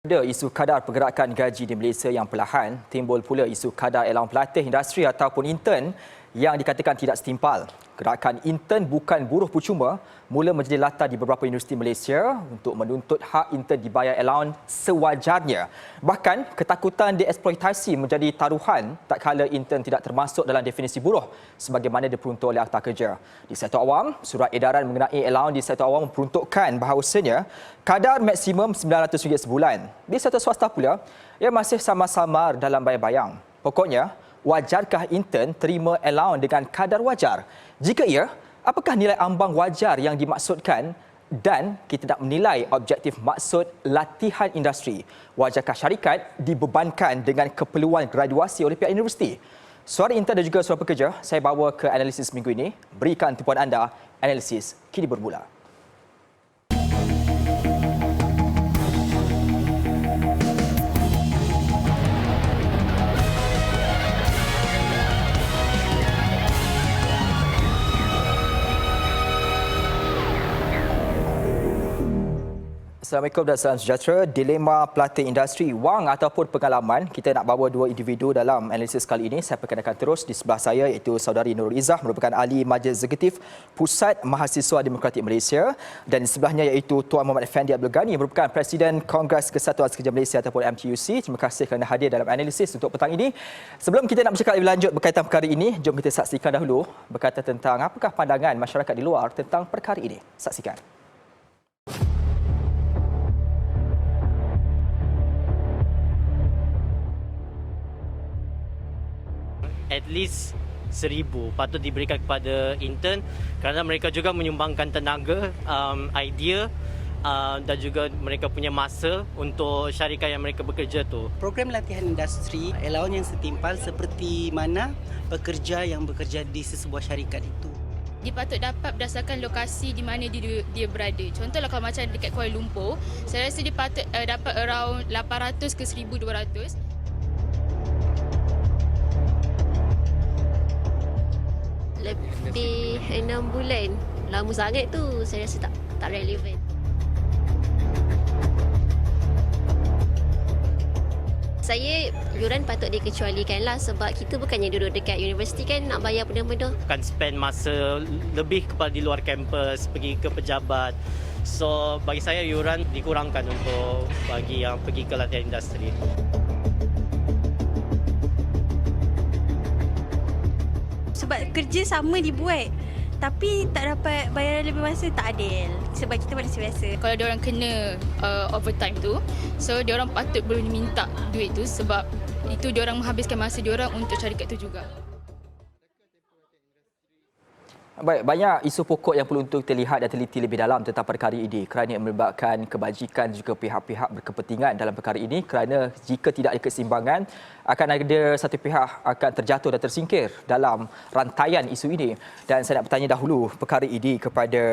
Ada isu kadar pergerakan gaji di Malaysia yang perlahan, timbul pula isu kadar allowance pelatih industri ataupun intern yang dikatakan tidak setimpal. Gerakan intern bukan buruh percuma mula menjadi latar di beberapa universiti Malaysia untuk menuntut hak intern dibayar allowance sewajarnya. Bahkan ketakutan dieksploitasi menjadi taruhan tak kala intern tidak termasuk dalam definisi buruh sebagaimana diperuntuk oleh Akta Kerja. Di sektor awam, surat edaran mengenai allowance di sektor awam memperuntukkan bahawasanya kadar maksimum RM900 sebulan. Di sektor swasta pula, ia masih sama-sama dalam bayang-bayang. Pokoknya, wajarkah intern terima allowance dengan kadar wajar? Jika ya, apakah nilai ambang wajar yang dimaksudkan dan kita nak menilai objektif maksud latihan industri? Wajarkah syarikat dibebankan dengan keperluan graduasi oleh pihak universiti? Suara intern dan juga suara pekerja, saya bawa ke analisis minggu ini. Berikan tumpuan anda, analisis kini bermula. Assalamualaikum dan salam sejahtera. Dilema pelatih industri, wang ataupun pengalaman. Kita nak bawa dua individu dalam analisis kali ini. Saya perkenalkan terus di sebelah saya iaitu saudari Nurul Izzah merupakan ahli majlis eksekutif Pusat Mahasiswa Demokratik Malaysia, dan di sebelahnya iaitu Tuan Muhammad Effendi Abdul Ghani merupakan Presiden Kongres Kesatuan Sekerja Malaysia ataupun MTUC. Terima kasih kerana hadir dalam analisis untuk petang ini. Sebelum kita nak bercakap lebih lanjut berkaitan perkara ini, jom kita saksikan dahulu berkaitan tentang apakah pandangan masyarakat di luar tentang perkara ini. Saksikan. At least 1,000 patut diberikan kepada intern kerana mereka juga menyumbangkan tenaga, idea dan juga mereka punya masa untuk syarikat yang mereka bekerja tu. Program latihan industri, allowance yang setimpal seperti mana pekerja yang bekerja di sesebuah syarikat itu. Dia patut dapat berdasarkan lokasi di mana dia berada. Contohlah kalau macam dekat Kuala Lumpur, saya rasa dia patut dapat around 800 ke 1,200. Lebih 6 bulan. Lama sangat tu, saya rasa tak relevan. Saya yuran patut dikecualikan lah sebab kita bukannya duduk dekat universiti kan nak bayar benda-benda. Akan spend masa lebih kepada di luar kampus, pergi ke pejabat. So bagi saya yuran dikurangkan untuk bagi yang pergi ke latihan industri. Sebab kerja sama dibuat tapi tak dapat bayaran lebih masa, tak adil. Sebab kita manusia biasa. Kalau dia orang kena overtime tu, so dia orang patut boleh minta duit tu sebab itu dia orang menghabiskan masa dia orang untuk syarikat tu juga. Baik, banyak isu pokok yang perlu untuk kita lihat dan teliti lebih dalam tentang perkara ini kerana melibatkan kebajikan juga pihak-pihak berkepentingan dalam perkara ini, kerana jika tidak ada keseimbangan akan ada satu pihak akan terjatuh dan tersingkir dalam rantaian isu ini. Dan saya nak bertanya dahulu perkara ini kepada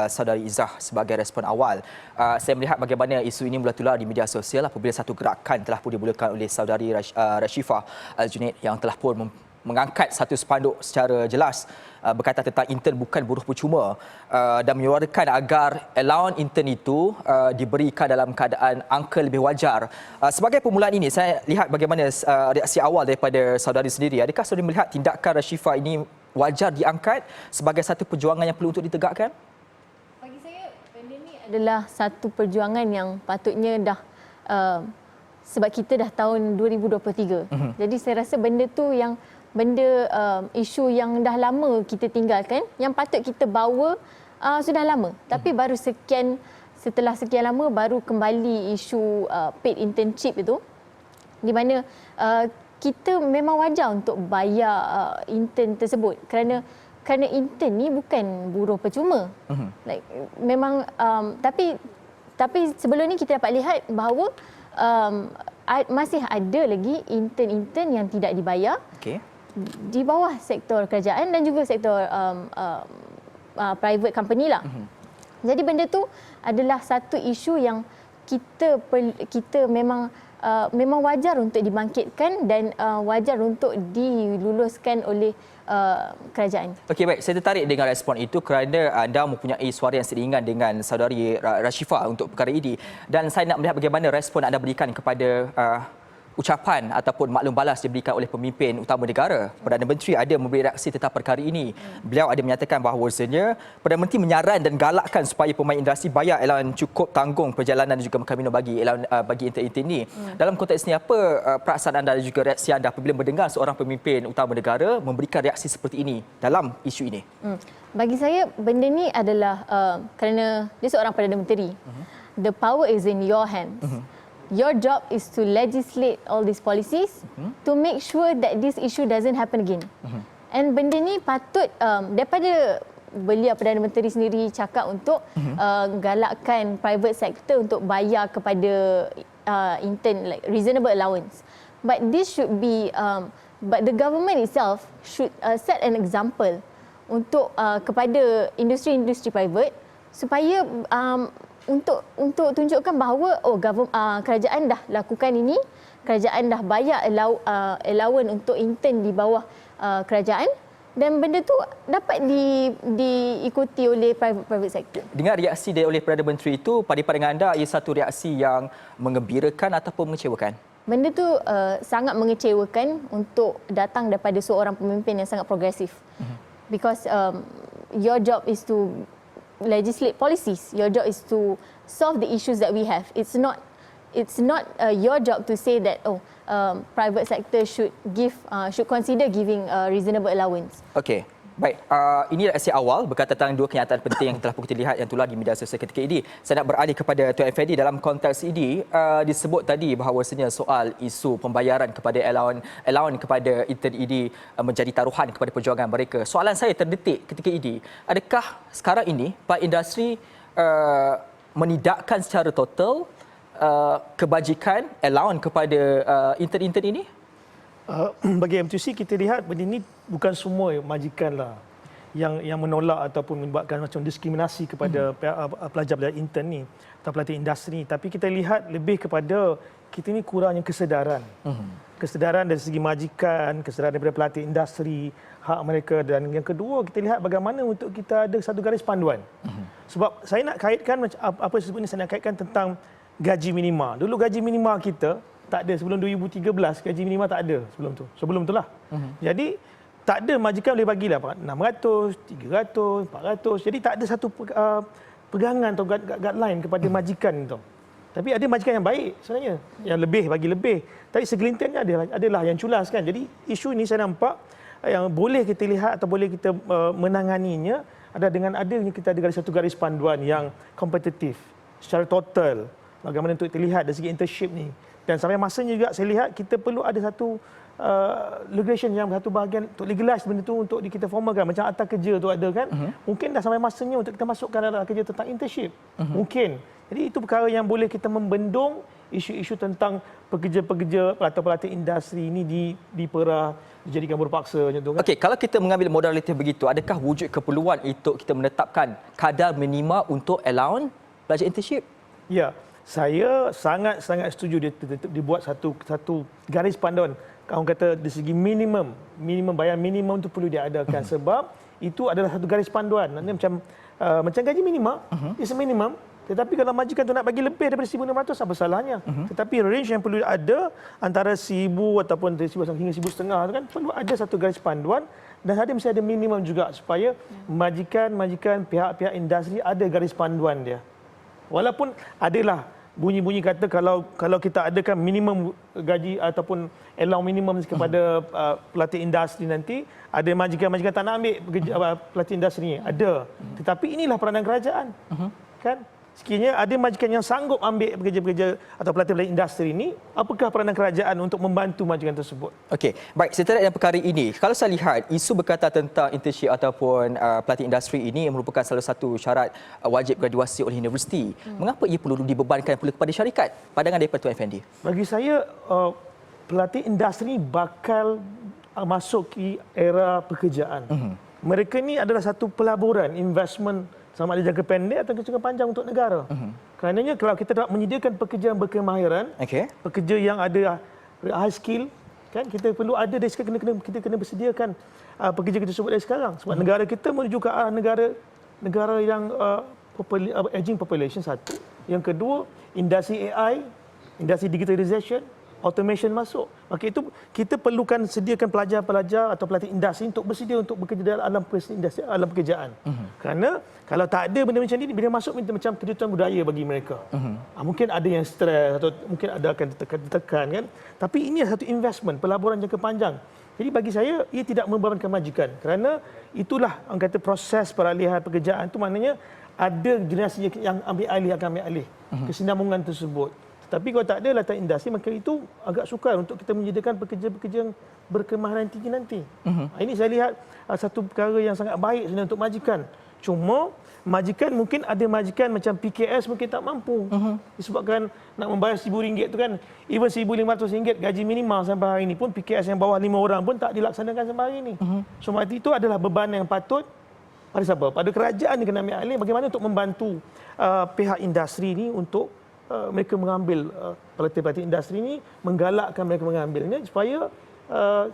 saudari Izzah sebagai respon awal. Saya melihat bagaimana isu ini mula tular di media sosial apabila satu gerakan telah pun dimulakan oleh saudari Rashifah Al-Junaid yang telah pun mengangkat satu spanduk secara jelas berkaitan tentang intern bukan buruh percuma dan menyuarakan agar allowance intern itu diberikan dalam keadaan angka lebih wajar. Sebagai permulaan ini, saya lihat bagaimana reaksi awal daripada saudari sendiri. Adakah saudari melihat tindakan Rashifah ini wajar diangkat sebagai satu perjuangan yang perlu untuk ditegakkan? Bagi saya, benda ni adalah satu perjuangan yang patutnya dah sebab kita dah tahun 2023. Jadi saya rasa benda tu yang isu yang dah lama kita tinggalkan, yang patut kita bawa sudah lama. Tapi baru setelah sekian lama baru kembali isu paid internship itu, di mana kita memang wajar untuk bayar intern tersebut kerana intern ni bukan buruh percuma. Memang tapi sebelum ni kita dapat lihat bahawa masih ada lagi intern-intern yang tidak dibayar. Di bawah sektor kerajaan dan juga sektor private company lah. Jadi benda tu adalah satu isu yang kita memang wajar untuk dibangkitkan dan wajar untuk diluluskan oleh kerajaan. Okey, baik. Saya tertarik dengan respon itu kerana anda mempunyai suara yang seiringan dengan saudari Rashifa untuk perkara ini. Dan saya nak melihat bagaimana respon anda berikan kepada ucapan ataupun maklum balas diberikan oleh pemimpin utama negara. Perdana Menteri ada memberi reaksi tentang perkara ini. Beliau ada menyatakan bahawasanya Perdana Menteri menyaran dan galakkan supaya pemain industri bayar allowance cukup tanggung perjalanan dan juga makan minum bagi intern ini. Dalam konteks ini, apa perasaan anda dan juga reaksi anda apabila mendengar seorang pemimpin utama negara memberikan reaksi seperti ini dalam isu ini? Bagi saya, benda ni adalah kerana dia seorang Perdana Menteri. The power is in your hands. Your job is to legislate all these policies to make sure that this issue doesn't happen again. And benda ni patut daripada beliau Perdana Menteri sendiri cakap untuk galakkan private sector untuk bayar kepada intern like reasonable allowance. But this should be but the government itself should set an example untuk kepada industri-industri private supaya untuk tunjukkan bahawa kerajaan dah lakukan ini, kerajaan dah bayar allowance untuk intern di bawah kerajaan dan benda tu dapat diikuti oleh private sector. Dengan reaksi oleh Perdana Menteri itu, pada pandangan anda ia satu reaksi yang mengembirakan ataupun mengecewakan? Benda tu sangat mengecewakan untuk datang daripada seorang pemimpin yang sangat progresif. Because your job is to legislate policies. Your job is to solve the issues that we have. It's not your job to say that private sector should consider giving reasonable allowance. Okey. Baik, ini reaksi awal berkaitan tentang dua kenyataan penting yang telah pun kita lihat yang tular di media sosial ketika ini. Saya nak beralih kepada Tuan Effendi. Dalam konteks ini disebut tadi bahawasanya soal isu pembayaran kepada allowance kepada intern ini menjadi taruhan kepada perjuangan mereka. Soalan saya terdetik ketika ini, adakah sekarang ini Pak Industri menidakkan secara total kebajikan allowance kepada intern-intern ini? Bagi MTUC kita lihat benda ini bukan semua majikanlah yang menolak ataupun membuatkan macam diskriminasi kepada pelajar-pelajar intern ni atau pelatih industri ni, tapi kita lihat lebih kepada kita ni kurangnya kesedaran. Kesedaran dari segi majikan, kesedaran daripada pelatih industri, hak mereka, dan yang kedua kita lihat bagaimana untuk kita ada satu garis panduan. Sebab saya nak kaitkan apa sebut ni, saya nak kaitkan tentang gaji minima. Dulu gaji minima kita tak ada sebelum 2013, gaji minima tak ada sebelum tu lah. Jadi tak ada majikan boleh bagilah 600, 300, 400. Jadi tak ada satu pegangan atau guideline kepada majikan tu. Tapi ada majikan yang baik sebenarnya, yang lebih bagi lebih. Tapi segelintirnya adalah yang culas kan. Jadi isu ini saya nampak yang boleh kita lihat atau boleh kita menanganinya ada dengan adanya kita ada satu garis panduan yang kompetitif secara total. Bagaimana untuk terlihat dari segi internship ni. Dan sampai masanya juga saya lihat kita perlu ada satu regulation yang satu bahagian untuk legalize benda tu untuk kita formalkan macam akta kerja tu ada kan. Mungkin dah sampai masanya untuk kita masukkan dalam kerja tentang internship. Mungkin. Jadi itu perkara yang boleh kita membendung isu-isu tentang pekerja-pekerja atau pelatih industri ini diperah, dijadikan buruh paksa macam tu kan. Okey, kalau kita mengambil modaliti begitu, adakah wujud keperluan untuk kita menetapkan kadar minima untuk allowance pelajar internship? Ya. Saya sangat setuju dibuat satu garis panduan. Orang kata dari segi minimum bayar minimum itu perlu diadakan sebab itu adalah satu garis panduan. Maknanya macam gaji minimum, is minimum. Tetapi kalau majikan tu nak bagi lebih daripada 1,600 apa salahnya? Tetapi range yang perlu ada antara 1,000 ataupun 1,000 hingga 1,500 tu kan perlu ada satu garis panduan dan mesti ada minimum juga supaya majikan pihak-pihak industri ada garis panduan dia. Walaupun adalah bunyi-bunyi kata kalau kita adakan minimum gaji ataupun allowance minimum kepada pelatih industri nanti, ada majikan-majikan tak nak ambil pelatih industri ni. Ada. Tetapi inilah peranan kerajaan. Kan? Sekiranya ada majikan yang sanggup ambil pekerja-pekerja atau pelatih-pelatih industri ini, apakah peranan kerajaan untuk membantu majikan tersebut? Okey, baik. Setelah dengan perkara ini, kalau saya lihat isu berkaitan tentang internship ataupun pelatih industri ini merupakan salah satu syarat wajib graduasi oleh universiti. Mengapa ia perlu dibebankan pula kepada syarikat? Pandangan daripada Tuan Effendi. Bagi saya, pelatih industri bakal masuki era pekerjaan. Mereka ni adalah satu pelaburan investment sama ada jangka pendek atau jangka panjang untuk negara. Kerananya kalau kita nak menyediakan pekerja yang berkemahiran, pekerja yang ada high skill, kan kita perlu ada dari sekarang, kita kena bersediakan pekerja kita sebut dari sekarang. Sebab negara kita menuju ke arah negara yang aging population satu. Yang kedua, industri AI, industri digitalization, automation masuk. Maka itu kita perlukan sediakan pelajar-pelajar atau pelatih industri untuk bersedia untuk bekerja dalam industri, alam pekerjaan. Kerana kalau tak ada benda macam ni, bila masuk macam kedudukan budaya bagi mereka. Mungkin ada yang stres atau mungkin ada akan ditekan kan. Tapi ini satu investment, pelaburan jangka panjang. Jadi bagi saya, ia tidak membebankan majikan. Kerana itulah orang kata proses peralihan pekerjaan itu maknanya ada generasi yang ambil alih akan ambil alih kesinambungan tersebut. Tapi kalau tak ada latar industri, maka itu agak sukar untuk kita menyediakan pekerja-pekerja yang berkemahiran tinggi nanti. Ini saya lihat satu perkara yang sangat baik sebenarnya untuk majikan. Cuma majikan mungkin ada majikan macam PKS mungkin tak mampu. Disebabkan nak membayar RM1,000 tu kan, even RM1,500 gaji minimal sampai hari ini pun PKS yang bawah 5 orang pun tak dilaksanakan sampai hari ini. So itu adalah beban yang patut pada siapa? Pada kerajaan yang kena ambil alih bagaimana untuk membantu pihak industri ini untuk mereka mengambil pelatih-pelatih industri ini, menggalakkan mereka mengambilnya supaya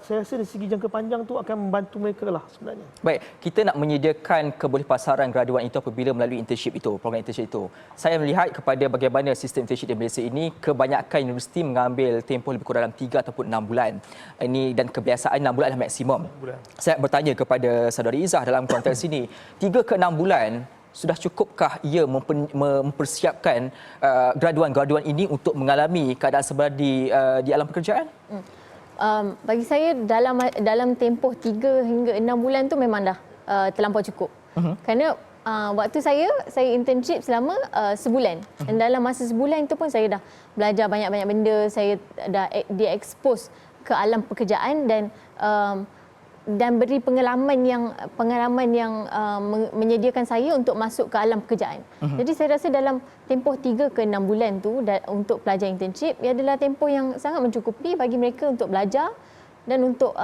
saya rasa dari segi jangka panjang tu akan membantu mereka lah sebenarnya. Baik, kita nak menyediakan kebolehpasaran graduan itu apabila melalui internship itu, program internship itu. Saya melihat kepada bagaimana sistem internship di Malaysia ini, kebanyakan universiti mengambil tempoh lebih kurang dalam 3 ataupun 6 bulan. Ini dan kebiasaan 6 bulan adalah maksimum. Saya bertanya kepada saudari Izzah dalam konteks ini, 3 ke 6 bulan sudah cukupkah ia mempersiapkan graduan-graduan ini untuk mengalami keadaan sebenar di alam pekerjaan? Bagi saya dalam tempoh 3 hingga 6 bulan tu memang dah terlampau cukup. Kerana waktu saya internship selama sebulan. Dan dalam masa sebulan itu pun saya dah belajar banyak-banyak benda, saya dah diekspos ke alam pekerjaan dan beri pengalaman yang menyediakan saya untuk masuk ke alam pekerjaan. Jadi saya rasa dalam tempoh 3 ke 6 bulan tu untuk pelajar internship, ia adalah tempoh yang sangat mencukupi bagi mereka untuk belajar dan untuk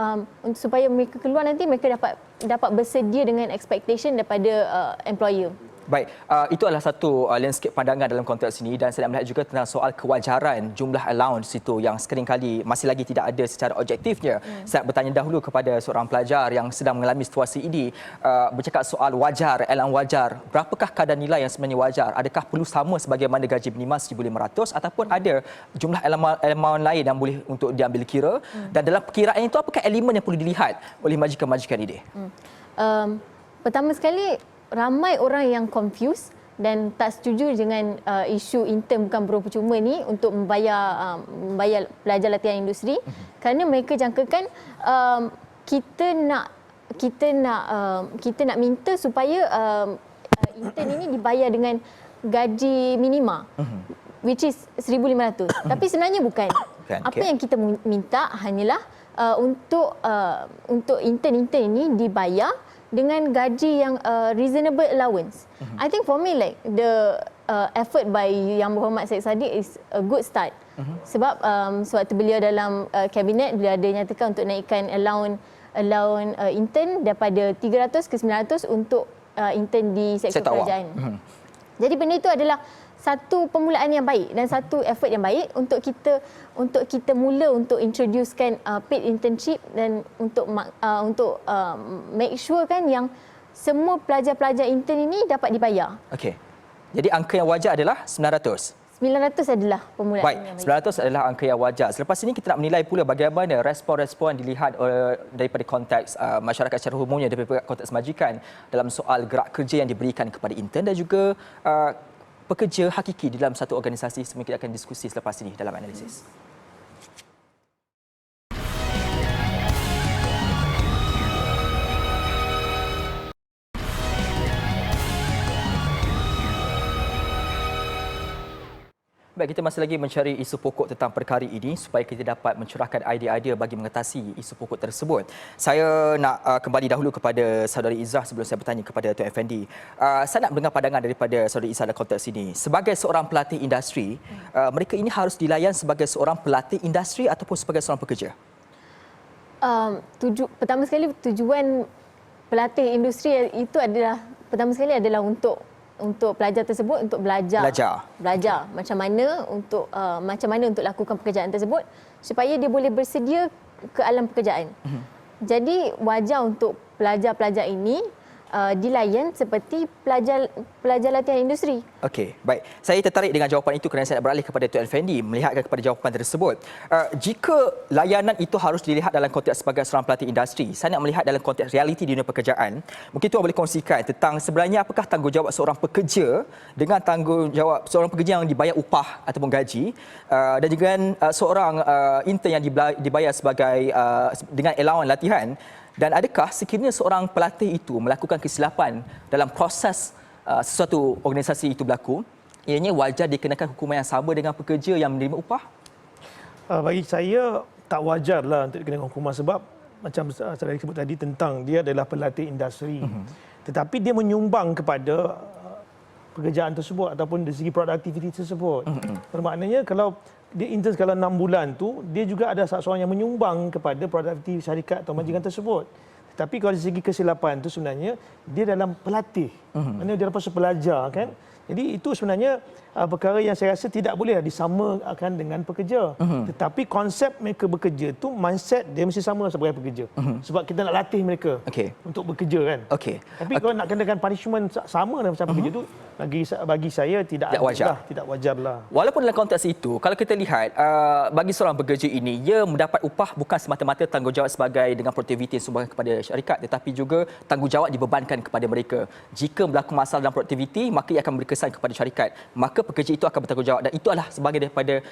supaya mereka keluar nanti mereka dapat bersedia dengan expectation daripada employer. Baik, itu adalah satu landscape pandangan dalam konteks ini dan saya nak melihat juga tentang soal kewajaran jumlah allowance itu yang seringkali masih lagi tidak ada secara objektifnya. Saya bertanya dahulu kepada seorang pelajar yang sedang mengalami situasi ini, bercakap soal wajar, allowance wajar. Berapakah kadar nilai yang sebenarnya wajar? Adakah perlu sama sebagaimana gaji minimal 1,500 ataupun ada jumlah allowance lain yang boleh untuk diambil kira? Dan dalam perkiraan itu apakah elemen yang perlu dilihat oleh majikan-majikan ini? Pertama sekali, ramai orang yang confused dan tak setuju dengan isu intern bukan buruh percuma ni untuk membayar pelajar latihan industri kerana mereka jangkakan kita nak minta supaya intern ini dibayar dengan gaji minima which is 1,500. Tapi sebenarnya bukan. Apa yang kita minta hanyalah untuk intern-intern ini dibayar dengan gaji yang reasonable allowance. I think for me like the effort by Yang Berhormat Syed Saddiq is a good start. Sebab sewaktu beliau dalam kabinet, beliau ada nyatakan untuk naikkan allowance intern daripada 300 ke 900 untuk intern di sektor kerajaan. Jadi benda itu adalah satu permulaan yang baik dan satu effort yang baik untuk kita mula untuk introducekan paid internship dan untuk make sure kan yang semua pelajar-pelajar intern ini dapat dibayar. Okey. Jadi angka yang wajar adalah 900. 900 adalah permulaan yang baik. 900 adalah angka yang wajar. Selepas ini kita nak menilai pula bagaimana respon-respon dilihat daripada konteks masyarakat secara umumnya, daripada konteks majikan dalam soal gerak kerja yang diberikan kepada intern dan juga pekerja hakiki di dalam satu organisasi. Semua kita akan diskusi selepas ini dalam analisis. Baik, kita masih lagi mencari isu pokok tentang perkara ini supaya kita dapat mencurahkan idea-idea bagi mengatasi isu pokok tersebut. Saya nak kembali dahulu kepada saudari Izzah sebelum saya bertanya kepada Tuan Effendi. Saya nak dengar pandangan daripada saudari Izzah dalam konteks ini. Sebagai seorang pelatih industri, mereka ini harus dilayan sebagai seorang pelatih industri ataupun sebagai seorang pekerja? Pertama sekali tujuan pelatih industri itu adalah pertama sekali adalah untuk pelajar tersebut untuk belajar macam mana untuk lakukan pekerjaan tersebut supaya dia boleh bersedia ke alam pekerjaan. Jadi wajar untuk pelajar-pelajar ini dilayan seperti pelajar latihan industri. Okey, baik. Saya tertarik dengan jawapan itu kerana saya nak beralih kepada Tuan Effendi melihatkan kepada jawapan tersebut. Jika layanan itu harus dilihat dalam konteks sebagai seorang pelatih industri, saya nak melihat dalam konteks realiti di dunia pekerjaan. Mungkin Tuan boleh kongsikan tentang sebenarnya apakah tanggungjawab seorang pekerja dengan tanggungjawab seorang pekerja yang dibayar upah ataupun gaji dan juga seorang intern yang dibayar sebagai dengan allowance latihan. Dan adakah sekiranya seorang pelatih itu melakukan kesilapan dalam proses sesuatu organisasi itu berlaku, ianya wajar dikenakan hukuman yang sama dengan pekerja yang menerima upah? Bagi saya tak wajarlah untuk dikenakan hukuman sebab macam saya sebut tadi tentang dia adalah pelatih industri. Tetapi dia menyumbang kepada pekerjaan tersebut ataupun dari segi produktiviti tersebut. Bermaknanya kalau dia intern sekala 6 bulan tu, dia juga ada seorang yang menyumbang kepada produktiviti syarikat atau majikan tersebut. Tetapi kalau dari segi kesilapan tu sebenarnya dia dalam pelatih. Maknanya dia lepas pelajar kan. Jadi itu sebenarnya perkara yang saya rasa tidak boleh disamakan dengan pekerja. Tetapi konsep mereka bekerja tu mindset dia mesti sama sebagai pekerja. Sebab kita nak latih mereka untuk bekerja kan. Tapi kalau nak kenakan punishment sama dengan macam pekerja tu bagi saya tidak wajar lah. Walaupun dalam konteks itu, kalau kita lihat bagi seorang pekerja ini, ia mendapat upah bukan semata-mata tanggungjawab sebagai dengan produktiviti yang sumbangan kepada syarikat, tetapi juga tanggungjawab dibebankan kepada mereka. Jika berlaku masalah dalam produktiviti, maka ia akan berkesan kepada syarikat. Maka pekerja itu akan bertanggungjawab dan itu adalah sebagai daripada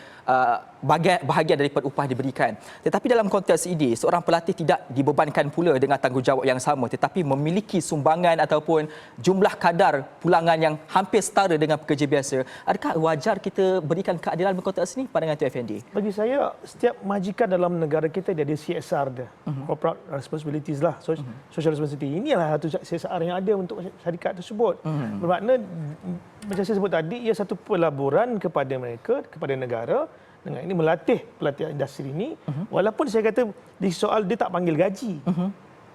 bahagian daripada upah diberikan. Tetapi dalam konteks ini, seorang pelatih tidak dibebankan pula dengan tanggungjawab yang sama, tetapi memiliki sumbangan ataupun jumlah kadar pulangan yang hampir setara dengan pekerja biasa. Adakah wajar kita berikan keadilan dalam konteks ini? Pandangan Tuan Effendi? Bagi saya, setiap majikan dalam negara kita dia ada CSR dia. Corporate Responsibilities lah. Social Responsibility. Inilah satu CSR yang ada untuk syarikat tersebut. Bermakna, macam saya sebut tadi, ia satu pelaburan kepada mereka, kepada negara dengan ini melatih pelatihan industri ini. Walaupun saya kata di soal dia tak panggil gaji.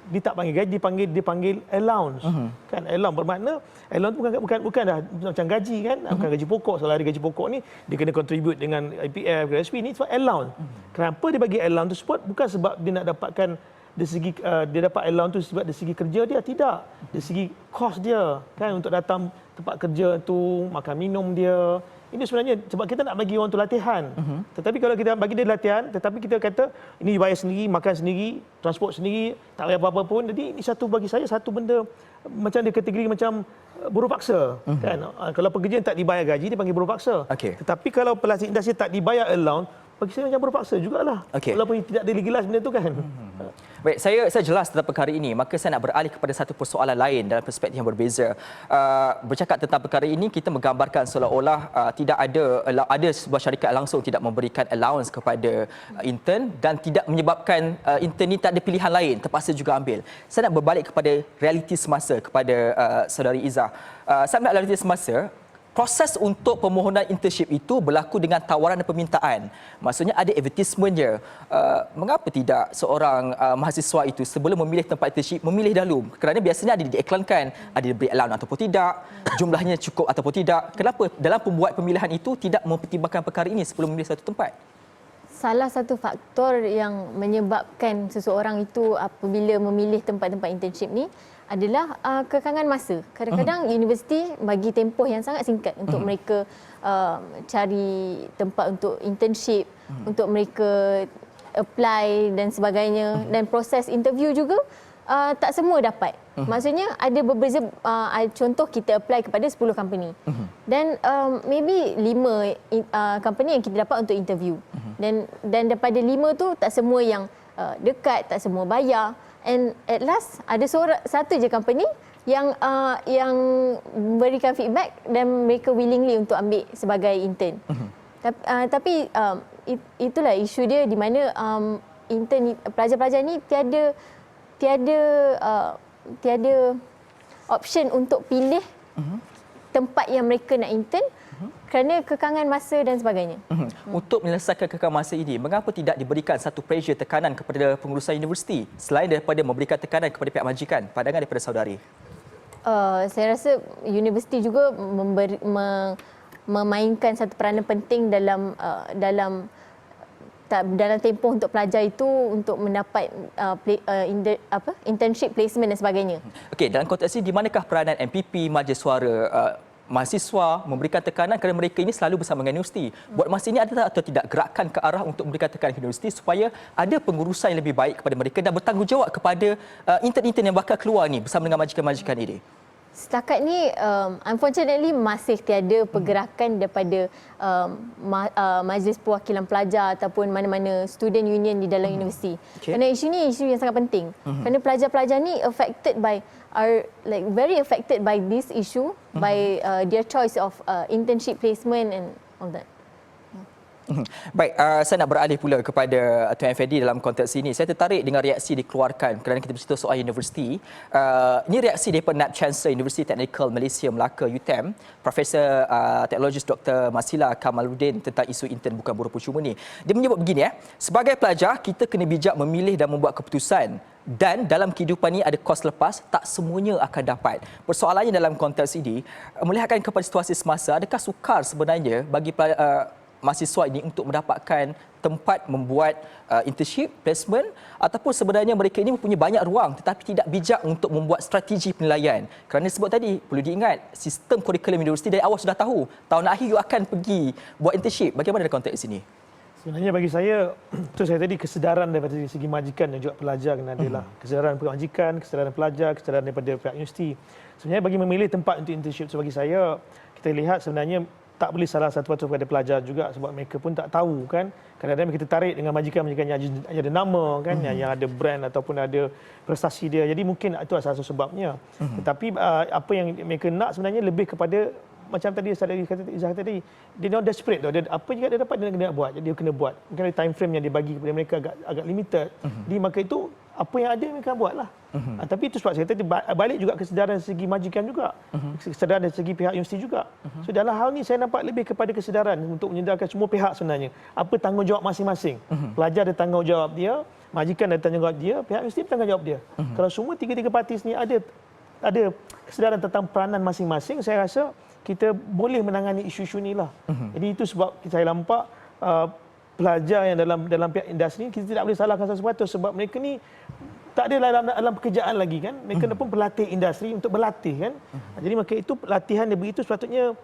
Dia tak panggil gaji, dia panggil allowance. Kan allowance bermakna allowance bukan dah macam gaji kan, bukan gaji pokok. Salari gaji pokok ni dia kena contribute dengan IPF, GSP ni sebab allowance. Kenapa dia bagi allowance tersebut? Bukan sebab dia nak dapatkan dari segi dia dapat allowance tu sebab dari segi kerja dia, tidak. Dari segi kos dia kan untuk datang tempat kerja tu, makan minum dia. Ini sebenarnya sebab kita nak bagi orang tu latihan. Tetapi kalau kita bagi dia latihan, tetapi kita kata ini bayar sendiri, makan sendiri, transport sendiri, tak bayar apa-apa pun. Jadi ini bagi saya satu benda macam dia kategori macam buruh paksa. Kan? Kalau pekerja tak dibayar gaji, dia panggil buruh paksa. Tetapi kalau pelatih industri tak dibayar allowance, bagi saya macam buruh paksa jugalah. Walaupun tidak dilegalize benda tu kan. Baik, saya jelas tentang perkara ini. Maka saya nak beralih kepada satu persoalan lain dalam perspektif yang berbeza. Bercakap tentang perkara ini, kita menggambarkan seolah-olah tidak ada sebuah syarikat langsung tidak memberikan allowance kepada intern dan tidak menyebabkan intern ini tak ada pilihan lain, terpaksa juga ambil. Saya nak berbalik kepada realiti semasa kepada saudari Izzah. Saya melihat realiti semasa. Proses untuk permohonan internship itu berlaku dengan tawaran dan permintaan. Maksudnya ada advertisementnya. Mengapa tidak seorang mahasiswa itu sebelum memilih tempat internship, memilih dahulu? Kerana biasanya ada diiklankan, ada diberi allowance ataupun tidak, jumlahnya cukup ataupun tidak. Kenapa dalam pembuat pemilihan itu tidak mempertimbangkan perkara ini sebelum memilih satu tempat? Salah satu faktor yang menyebabkan seseorang itu apabila memilih tempat-tempat internship ni adalah kekangan masa. Kadang-kadang universiti bagi tempoh yang sangat singkat untuk mereka cari tempat untuk internship, untuk mereka apply dan sebagainya. Dan proses interview juga tak semua dapat. Maksudnya ada berbeza, contoh kita apply kepada 10 company. Dan maybe 5 company yang kita dapat untuk interview. Dan daripada 5 tu tak semua yang dekat, tak semua bayar. And at last ada satu je company yang berikan feedback dan mereka willingly untuk ambil sebagai intern. Tapi itulah isu dia di mana intern pelajar-pelajar ni tiada option untuk pilih tempat yang mereka nak intern kerana kekangan masa dan sebagainya. Untuk menyelesaikan kekangan masa ini, mengapa tidak diberikan satu pressure, tekanan kepada pengurusan universiti selain daripada memberikan tekanan kepada pihak majikan? Pandangan daripada saudari. Saya rasa universiti juga memainkan satu peranan penting dalam tempoh untuk pelajar itu untuk mendapat internship, placement dan sebagainya. Okey, dalam konteks ini di manakah peranan MPP, Majlis Suara mahasiswa memberikan tekanan kerana mereka ini selalu bersama dengan universiti. Buat masa ini ada atau tidak gerakan ke arah untuk memberikan tekanan ke universiti supaya ada pengurusan yang lebih baik kepada mereka dan bertanggungjawab kepada intern-intern yang bakal keluar ni bersama dengan majikan-majikan ini? Setakat ni, unfortunately masih tiada pergerakan daripada Majlis Perwakilan Pelajar ataupun mana-mana student union di dalam universiti. Kerana isu ni isu yang sangat penting. Kerana pelajar-pelajar ni very affected by this issue, by their choice of internship placement and all that. Baik, saya nak beralih pula kepada Tuan Effendi dalam konteks ini. Saya tertarik dengan reaksi dikeluarkan kerana kita bercerita soal universiti. Ini reaksi daripada Naib Chancellor Universiti Teknikal Malaysia Melaka UTM, Profesor Teknologis Dr. Masila Kamaluddin tentang isu intern bukan buruh percuma ni. Dia menyebut begini, sebagai pelajar kita kena bijak memilih dan membuat keputusan. Dan dalam kehidupan ini ada kos lepas, tak semuanya akan dapat. Persoalannya dalam konteks ini, melihatkan kepada situasi semasa, adakah sukar sebenarnya bagi mahasiswa ini untuk mendapatkan tempat membuat internship, placement, ataupun sebenarnya mereka ini mempunyai banyak ruang tetapi tidak bijak untuk membuat strategi penilaian. Kerana sebut tadi, perlu diingat, sistem kurikulum universiti dari awal sudah tahu tahun akhir you akan pergi buat internship. Bagaimana dalam konteks ini? Sebenarnya bagi saya, itu saya tadi kesedaran daripada segi majikan dan juga pelajar kena adalah. Kesedaran majikan, kesedaran pelajar, kesedaran daripada pihak universiti. Sebenarnya bagi memilih tempat untuk internship, bagi saya, kita lihat sebenarnya tak boleh salah satu patut kepada pelajar juga sebab mereka pun tak tahu kan. Kadang-kadang kita tarik dengan majikan-majikan yang ada nama kan, yang ada brand ataupun ada prestasi dia. Jadi mungkin itu salah satu sebabnya. Tetapi apa yang mereka nak sebenarnya lebih kepada macam tadi Izzah tadi, dia not desperate tau. Apa juga dia dapat dia kena buat. Jadi dia kena buat. Mungkin ada time frame yang dia bagi kepada mereka agak limited. Jadi maka itu apa yang ada mereka buatlah. Tapi itu sebab saya tadi balik juga kesedaran dari segi majikan juga. Kesedaran dari segi pihak universiti juga. So dalam hal ni saya nampak lebih kepada kesedaran untuk menyedarkan semua pihak sebenarnya. Apa tanggungjawab masing-masing. Pelajar ada tanggungjawab dia, majikan ada tanggungjawab dia, pihak universiti bertanggungjawab dia. Kalau semua tiga-tiga parti ni ada kesedaran tentang peranan masing-masing, saya rasa kita boleh menangani isu-isu ni lah. Jadi itu sebab saya nampak pelajar yang dalam pihak industri kita tidak boleh salahkan sesuatu sebab mereka ni tak ada dalam pekerjaan lagi kan. Mereka pun pelatih industri untuk berlatih kan. Jadi maka itu latihan dia begitu sepatutnya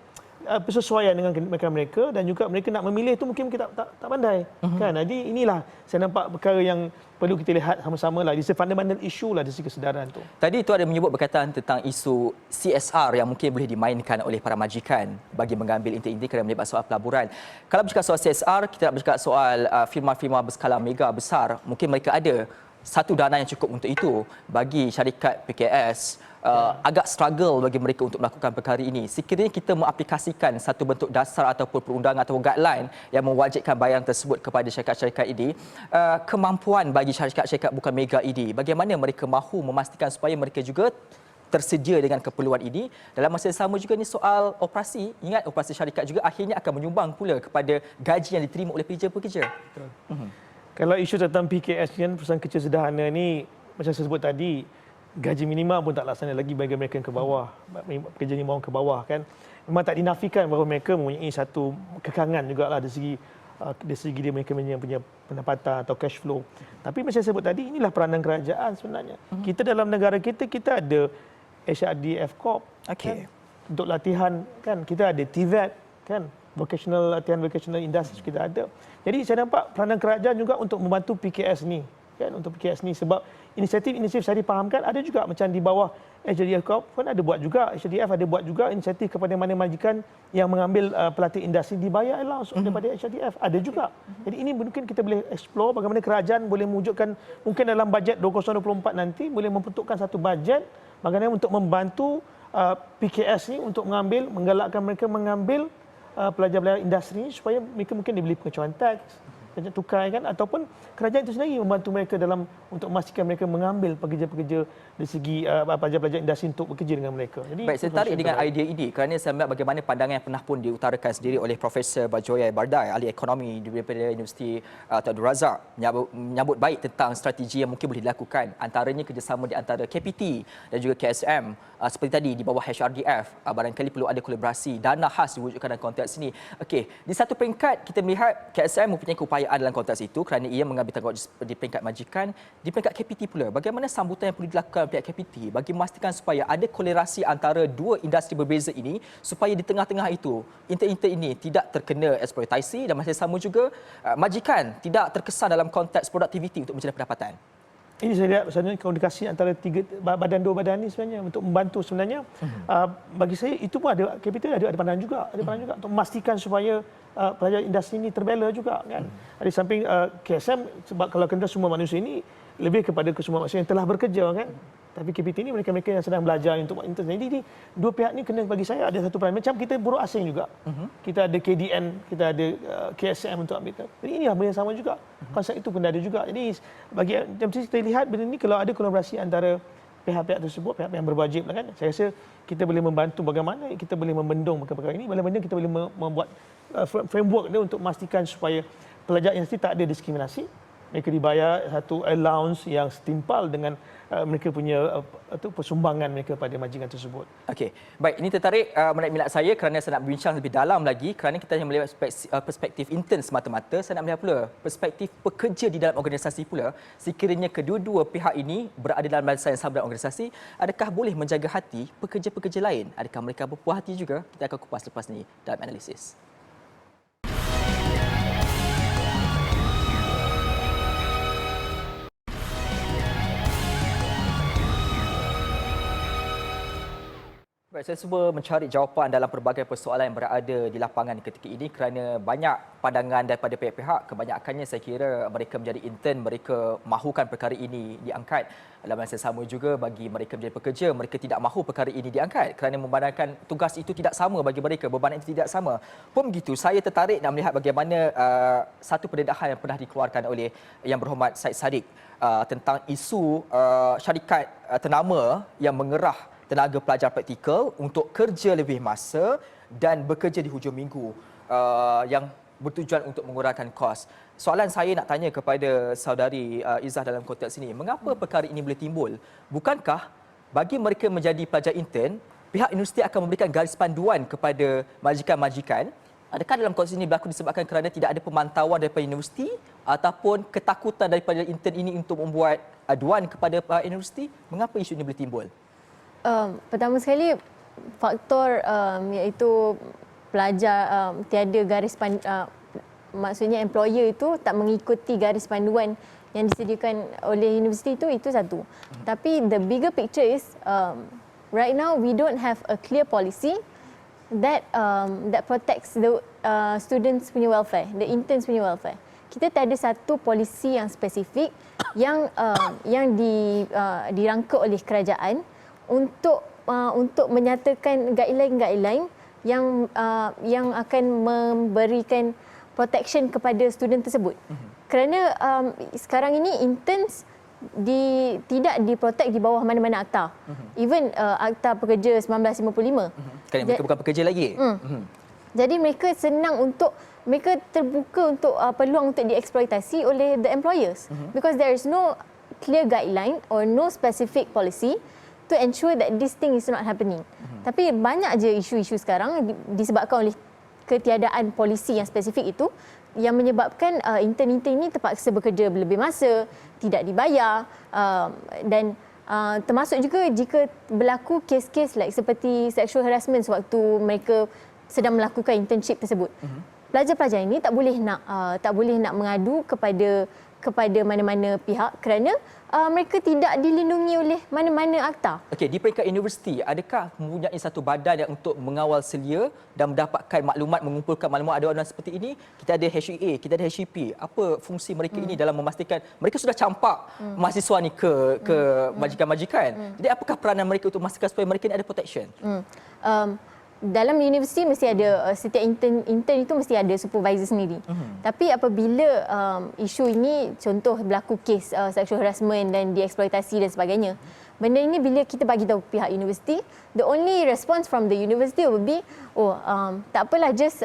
persesuaian dengan mereka dan juga mereka nak memilih itu mungkin kita tak pandai kan. Jadi inilah saya nampak perkara yang perlu kita lihat sama-sama lah. It's a fundamental issue lah dari segi kesedaran tu. Tadi itu ada menyebut berkaitan tentang isu CSR yang mungkin boleh dimainkan oleh para majikan bagi mengambil intern-intern kerana melibat soal pelaburan. Kalau bercakap soal CSR, kita nak bercakap soal firma-firma berskala mega besar, mungkin mereka ada satu dana yang cukup untuk itu. Bagi syarikat PKS, agak struggle bagi mereka untuk melakukan perkara ini. Sekiranya kita mengaplikasikan satu bentuk dasar ataupun perundangan atau guideline yang mewajibkan bayaran tersebut kepada syarikat-syarikat ini, kemampuan bagi syarikat-syarikat bukan mega ini, bagaimana mereka mahu memastikan supaya mereka juga tersedia dengan keperluan ini. Dalam masa yang sama juga ni soal operasi. Ingat, operasi syarikat juga akhirnya akan menyumbang pula kepada gaji yang diterima oleh pekerja-pekerja. Kalau isu tentang PKS kan, perusahaan kecil sederhana ni, macam saya sebut tadi, gaji minimum pun tak laksana lagi bagi mereka yang ke bawah, pekerja minimum ke bawah kan. Memang tak dinafikan bahawa mereka mempunyai satu kekangan jugalah dari segi dia mereka punya pendapatan atau cash flow. Tapi macam saya sebut tadi, inilah peranan kerajaan sebenarnya. Kita dalam negara kita ada HRDF Corp kan, untuk latihan kan, kita ada TVET kan, latihan vocational industry kita ada. Jadi saya nampak peranan kerajaan juga untuk membantu PKS ni kan, untuk PKS ni sebab inisiatif saya dipahamkan ada juga macam di bawah HRDF Corp pun ada buat juga, HRDF ada buat juga inisiatif kepada mana majikan yang mengambil pelatih industri dibayar langsung daripada HRDF, ada juga. Jadi ini mungkin kita boleh explore bagaimana kerajaan boleh mewujudkan mungkin dalam bajet 2024 nanti boleh membentukkan satu bajet bagaimana untuk membantu PKS ni untuk menggalakkan mereka mengambil pelajar-pelajar industri supaya mereka mungkin dibeli pengecualian teks tukai kan, ataupun kerajaan itu sendiri membantu mereka dalam untuk memastikan mereka mengambil pekerja-pekerja dari segi pelajar-pelajar industri untuk bekerja dengan mereka. Jadi baik, saya tertarik dengan idea ini kerana saya melihat bagaimana pandangan yang pernah pun diutarakan sendiri oleh Profesor Bajoya Bardai, ahli ekonomi daripada Universiti Abdul Razak, menyambut baik tentang strategi yang mungkin boleh dilakukan, antaranya kerjasama di antara KPT dan juga KSM. Seperti tadi di bawah HRDF, barangkali perlu ada kolaborasi, dana khas diwujudkan dalam konteks ini. Okey, di satu peringkat kita melihat KSM mempunyai keupayaan dalam konteks itu kerana ia mengambil tanggungjawab di peringkat majikan. Di peringkat KPT pula, bagaimana sambutan yang perlu dilakukan oleh pihak KPT bagi memastikan supaya ada kolerasi antara dua industri berbeza ini, supaya di tengah-tengah itu intern-intern ini tidak terkena eksploitasi dan masa sama juga majikan tidak terkesan dalam konteks produktiviti untuk menjana pendapatan. Ini saya lihat sebenarnya komunikasi antara dua badan ini sebenarnya untuk membantu sebenarnya. Bagi saya itu pun ada KPT ada pandangan juga, untuk memastikan supaya pelajar industri ini terbela juga kan. Di samping KSM, sebab kalau kena semua manusia ini lebih kepada semua manusia yang telah bekerja kan. Tapi KPT ini mereka-mereka yang sedang belajar untuk internet. Jadi dua pihak ni kena, bagi saya ada satu peran. Macam kita buruh asing juga. Kita ada KDN, kita ada KSM untuk ambil. Jadi ini benda yang sama juga. Konsep itu pun ada juga. Jadi bagi macam kita lihat benda ni kalau ada kolaborasi antara pihak-pihak tersebut, pihak-pihak yang berwajib lah kan. Saya rasa kita boleh membantu bagaimana kita boleh membendung perkara ini. Bagaimana kita boleh membuat framework dia untuk memastikan supaya pelajar industri tak ada diskriminasi. Mereka dibayar satu allowance yang setimpal dengan mereka punya persumbangan mereka pada majikan tersebut. Okey, baik, ini tertarik menarik minat saya kerana saya nak berbincang lebih dalam lagi kerana kita hanya melihat perspektif intern semata-mata. Saya nak melihat pula perspektif pekerja di dalam organisasi pula. Sekiranya kedua-dua pihak ini berada dalam barisan yang sama dalam organisasi, adakah boleh menjaga hati pekerja-pekerja lain? Adakah mereka berpuas hati juga? Kita akan kupas lepas ini dalam analisis. Baik, saya cuba mencari jawapan dalam pelbagai persoalan yang berada di lapangan ketika ini kerana banyak pandangan daripada pihak-pihak. Kebanyakannya saya kira mereka menjadi intern, mereka mahukan perkara ini diangkat. Dalam masa sama juga bagi mereka menjadi pekerja, mereka tidak mahu perkara ini diangkat kerana memandangkan tugas itu tidak sama bagi mereka, beban itu tidak sama. Pun begitu, saya tertarik nak melihat bagaimana satu pendedahan yang pernah dikeluarkan oleh Yang Berhormat Syed Saddiq tentang isu syarikat ternama yang mengerah tenaga pelajar praktikal untuk kerja lebih masa dan bekerja di hujung minggu yang bertujuan untuk mengurangkan kos. Soalan saya nak tanya kepada saudari Izzah dalam konteks ini, mengapa perkara ini boleh timbul? Bukankah bagi mereka menjadi pelajar intern, pihak universiti akan memberikan garis panduan kepada majikan-majikan? Adakah dalam konteks ini berlaku disebabkan kerana tidak ada pemantauan daripada universiti ataupun ketakutan daripada intern ini untuk membuat aduan kepada universiti? Mengapa isu ini boleh timbul? Pertama sekali, faktor iaitu pelajar tiada garis maksudnya employer itu tak mengikuti garis panduan yang disediakan oleh universiti itu satu. Tapi the bigger picture is right now we don't have a clear policy that protects the students punya welfare, the interns punya welfare. Kita tak ada satu polisi yang spesifik yang dirangka oleh kerajaan untuk menyatakan guideline yang akan memberikan protection kepada student tersebut. Kerana sekarang ini interns tidak diprotect di bawah mana-mana akta. Even Akta Pekerja 1955. Kerana mereka bukan pekerja lagi. Jadi mereka terbuka untuk peluang untuk dieksploitasi oleh the employers because there is no clear guideline or no specific policy to ensure that this thing is not happening. Tapi banyak je isu-isu sekarang disebabkan oleh ketiadaan polisi yang spesifik itu yang menyebabkan intern-intern ini terpaksa bekerja lebih masa, tidak dibayar dan termasuk juga jika berlaku kes-kes seperti sexual harassment sewaktu mereka sedang melakukan internship tersebut. Pelajar-pelajar ini tak boleh nak mengadu kepada mana-mana pihak kerana mereka tidak dilindungi oleh mana-mana akta. Okey, di peringkat universiti, adakah mempunyai satu badan yang untuk mengawal selia dan mendapatkan maklumat, mengumpulkan maklumat aduan seperti ini? Kita ada HEA, kita ada HEP. Apa fungsi mereka ini dalam memastikan mereka sudah campak mahasiswa ni ke majikan-majikan? Jadi apakah peranan mereka untuk memastikan supaya mereka ini ada protection? dalam universiti mesti ada setiap intern itu mesti ada supervisor sendiri. Tapi apabila isu ini contoh berlaku kes sexual harassment dan dieksploitasi dan sebagainya, benda ini bila kita bagi tahu pihak universiti, the only response from the university will be, tak apalah, just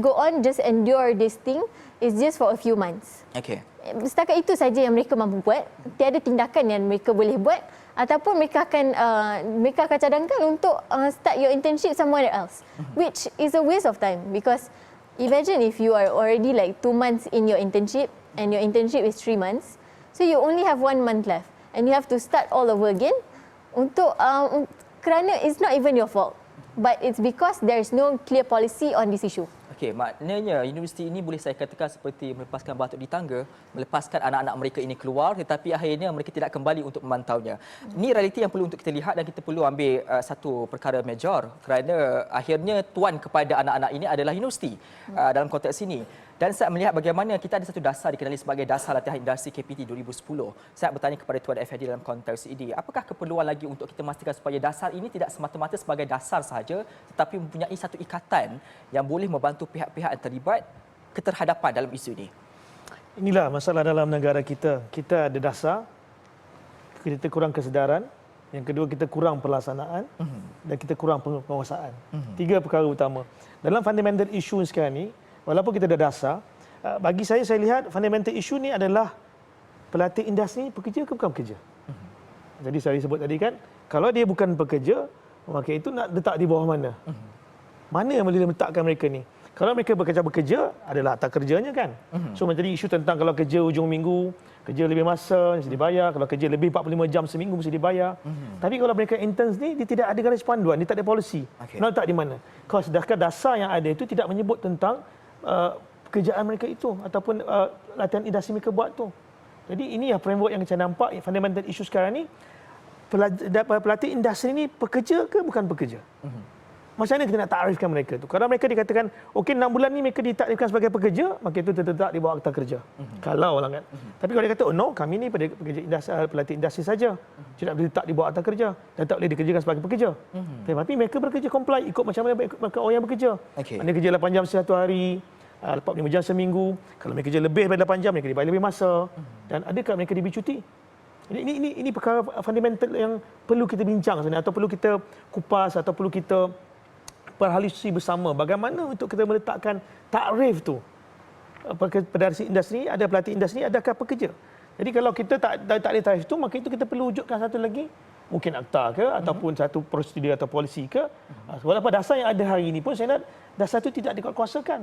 go on, just endure this thing. It's just for a few months. Okey. Setakat itu saja yang mereka mampu buat. Tiada tindakan yang mereka boleh buat, ataupun mereka akan cadangkan untuk start your internship somewhere else, which is a waste of time, because imagine if you are already like 2 months in your internship and your internship is 3 months, so you only have 1 month left and you have to start all over again untuk kerana it's not even your fault, but it's because there is no clear policy on this issue. Okey, maknanya universiti ini boleh saya katakan seperti melepaskan batuk di tangga, melepaskan anak-anak mereka ini keluar tetapi akhirnya mereka tidak kembali untuk memantaunya. Ini realiti yang perlu untuk kita lihat dan kita perlu ambil satu perkara major kerana akhirnya tuan kepada anak-anak ini adalah universiti dalam konteks ini. Dan saya melihat bagaimana kita ada satu dasar dikenali sebagai Dasar Latihan Industri KPT 2010. Saya bertanya kepada Tuan FHD dalam konteks ini, apakah keperluan lagi untuk kita memastikan supaya dasar ini tidak semata-mata sebagai dasar sahaja tetapi mempunyai satu ikatan yang boleh membantu pihak-pihak yang terlibat keterhadapan dalam isu ini? Inilah masalah dalam negara kita. Kita ada dasar, kita kurang kesedaran, yang kedua kita kurang pelaksanaan dan kita kurang penguasaan. 3 perkara utama. Dalam fundamental issue sekarang ni, walaupun kita ada dasar, bagi saya lihat fundamental issue ni adalah pelatih industri pekerja ke bukan pekerja. Jadi saya sebut tadi kan, kalau dia bukan pekerja, maka itu nak letak di bawah mana? Mana yang boleh letakkan mereka ni? Kalau mereka bekerja adalah atas kerjanya kan. So menjadi isu tentang kalau kerja hujung minggu, kerja lebih masa mesti dibayar, kalau kerja lebih 45 jam seminggu mesti dibayar. Tapi kalau mereka interns ni dia tidak ada garis panduan, dia tak ada polisi. Nak letak di mana? Kalau sedangkan dasar yang ada itu tidak menyebut tentang pekerjaan mereka itu ataupun latihan industri mereka buat tu. Jadi ini yang framework yang saya nampak, fundamental issue sekarang ni, pelatih industri ni pekerja ke bukan pekerja? Macam mana kita nak takrifkan mereka tu? Kalau mereka dikatakan, okey 6 bulan ni mereka ditakrifkan sebagai pekerja, maka itu terletak di bawah akta kerja. Kalau lah kan. Tapi kalau dia kata, oh no, kami ni pekerja industri, pelatih industri saja. Tidak boleh letak di bawah akta kerja dan tak boleh dikerjakan sebagai pekerja. Tapi mereka bekerja comply ikut macam mana mereka orang yang bekerja. Mereka kerja 8 jam satu hari, 45 jam seminggu. Kalau mereka kerja lebih daripada 8 jam, mereka dibayar lebih masa. Dan adakah mereka diberi cuti? Ini perkara fundamental yang perlu kita bincang sebenarnya, atau perlu kita kupas, atau perlu kita berhalusi bersama bagaimana untuk kita meletakkan takrif tu. Pelatih industri, ada pelatih industri, adakah pekerja? Jadi kalau kita tak ada takrif tu, maka itu kita perlu wujudkan satu lagi, mungkin akta ke ataupun satu prosedur atau polisi ke. Walaupun dasar yang ada hari ini pun saya nak dasar itu tidak dikuatkuasakan.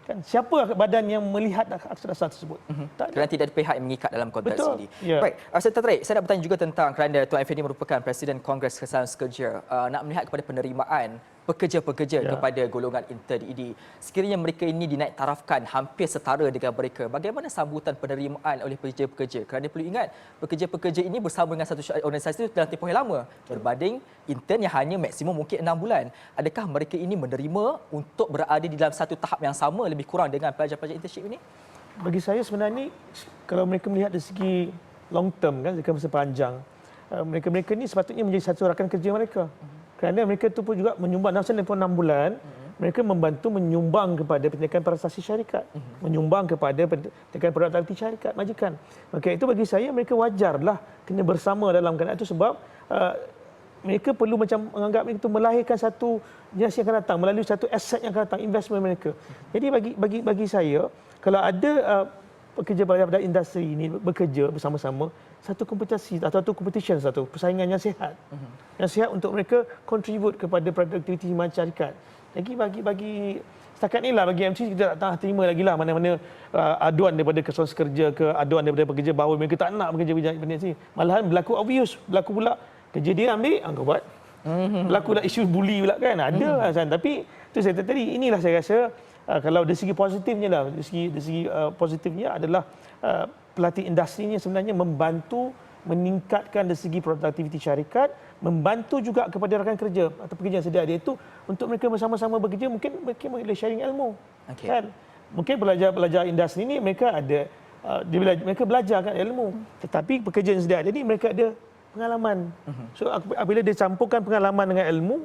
Kan siapa badan yang melihat dasar tersebut? Kerana tidak ada pihak yang mengikat dalam konteks ini. Yeah. Baik, saya tertarik. Saya nak bertanya juga tentang kerana Tuan Effendi merupakan Presiden Kongres Kesayangan Sekerja, nak melihat kepada penerimaan pekerja-pekerja kepada golongan intern ini. Sekiranya mereka ini dinaik tarafkan hampir setara dengan mereka, bagaimana sambutan penerimaan oleh pekerja-pekerja? Kerana perlu ingat, pekerja-pekerja ini bersama dengan satu organisasi dalam tempoh yang lama berbanding intern yang hanya maksimum mungkin 6 bulan. Adakah mereka ini menerima untuk berada di dalam satu tahap yang sama lebih kurang dengan pelajar-pelajar internship ini? Bagi saya sebenarnya kalau mereka melihat dari segi long term kan, jangka masa panjang, mereka-mereka ni sepatutnya menjadi satu rakan kerja mereka. Kerana mereka tu pun juga menyumbang dalam tempoh 6 bulan, mereka membantu menyumbang kepada pendidikan prestasi syarikat, menyumbang kepada pendidikan produktiviti syarikat, majikan. Maka itu bagi saya mereka wajarlah kena bersama dalam keadaan itu sebab mereka perlu macam menganggap itu melahirkan satu generasi yang akan datang melalui satu aset yang akan datang, investment mereka. Jadi bagi saya kalau ada pekerja pada industri ini bekerja bersama-sama, satu kompetisi atau satu competition, satu persaingan yang sihat. Yang sihat untuk mereka contribute kepada produktiviti masyarakat. Jadi bagi setakat inilah bagi MC kita tak terima lagi lah mana-mana aduan daripada Kesayangan Sekerja ke aduan daripada pekerja bahawa mereka tak nak bekerja benda ni. Malahan berlaku obvious, berlaku pula kerja dia ambil, kau buat. Berlaku dah isu bully pula kan. Ada kan. Tapi tu saya tadi inilah saya rasa kalau dari segi positifnya lah, dari segi positifnya adalah pelatih industri ini sebenarnya membantu meningkatkan dari segi produktiviti syarikat, membantu juga kepada rakan kerja atau pekerja yang sedia, iaitu untuk mereka bersama-sama bekerja, mungkin mereka boleh sharing ilmu. Kan? Mungkin pelajar industri ini mereka ada mereka belajar kan ilmu, tetapi pekerja yang sedia jadi mereka ada pengalaman. So apabila dia campurkan pengalaman dengan ilmu,